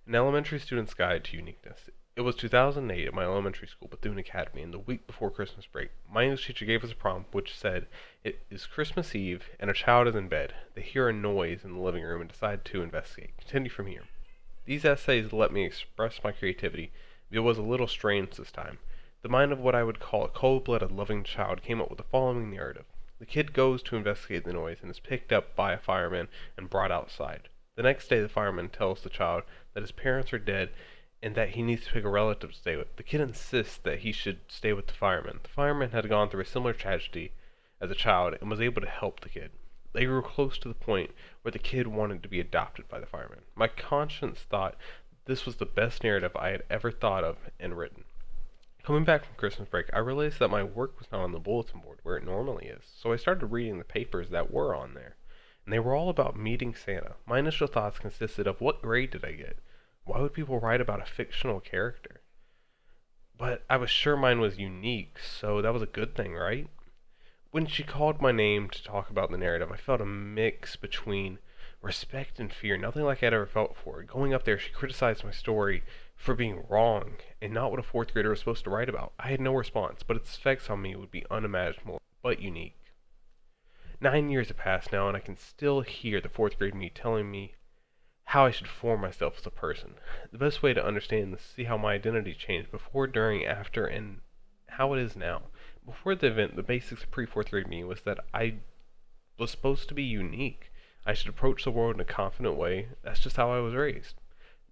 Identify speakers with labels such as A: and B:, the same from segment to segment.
A: An Elementary Student's Guide to Uniqueness. It was 2008 at my elementary school, Bethune Academy, and the week before Christmas break. My English teacher gave us a prompt which said, "It is Christmas Eve, and a child is in bed. They hear a noise in the living room and decide to investigate. Continue from here." These essays let me express my creativity, but it was a little strange this time. The mind of what I would call a cold-blooded, loving child came up with the following narrative. The kid goes to investigate the noise and is picked up by a fireman and brought outside. The next day, the fireman tells the child that his parents are dead and that he needs to pick a relative to stay with. The kid insists that he should stay with the fireman. The fireman had gone through a similar tragedy as a child and was able to help the kid. They grew close to the point where the kid wanted to be adopted by the fireman. My conscience thought this was the best narrative I had ever thought of and written. Coming back from Christmas break, I realized that my work was not on the bulletin board where it normally is, so I started reading the papers that were on there. And they were all about meeting Santa. My initial thoughts consisted of what grade did I get? Why would people write about a fictional character? But I was sure mine was unique, so that was a good thing, right? When she called my name to talk about the narrative, I felt a mix between respect and fear, nothing like I'd ever felt before. Going up there, she criticized my story for being wrong and not what a fourth grader was supposed to write about. I had no response, but its effects on me would be unimaginable, but unique. 9 years have passed now, and I can still hear the fourth grade me telling me how I should form myself as a person. The best way to understand this is to see how my identity changed before, during, after, and how it is now. Before the event, the basics of pre-fourth grade me was that I was supposed to be unique. I should approach the world in a confident way. That's just how I was raised.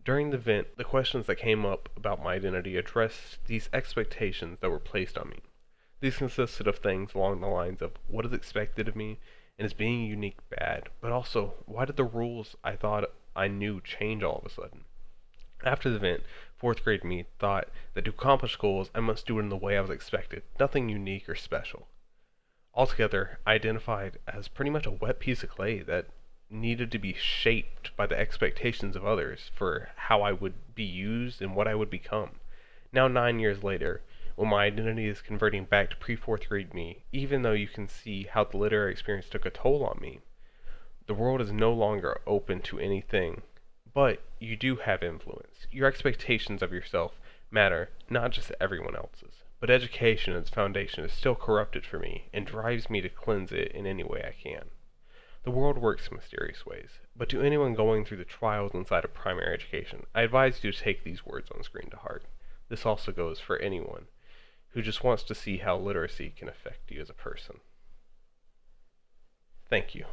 A: During the event, the questions that came up about my identity addressed these expectations that were placed on me. These consisted of things along the lines of what is expected of me, and is being unique bad, but also why did the rules I thought I knew change all of a sudden? After the event, fourth grade me thought that to accomplish goals I must do it in the way I was expected, nothing unique or special. Altogether, I identified as pretty much a wet piece of clay that needed to be shaped by the expectations of others for how I would be used and what I would become. Now 9 years later, when my identity is converting back to pre-fourth grade me, even though you can see how the literary experience took a toll on me, the world is no longer open to anything, but you do have influence. Your expectations of yourself matter, not just everyone else's. But education as foundation is still corrupted for me and drives me to cleanse it in any way I can. The world works in mysterious ways, but to anyone going through the trials inside of primary education, I advise you to take these words on screen to heart. This also goes for anyone who just wants to see how literacy can affect you as a person. Thank you.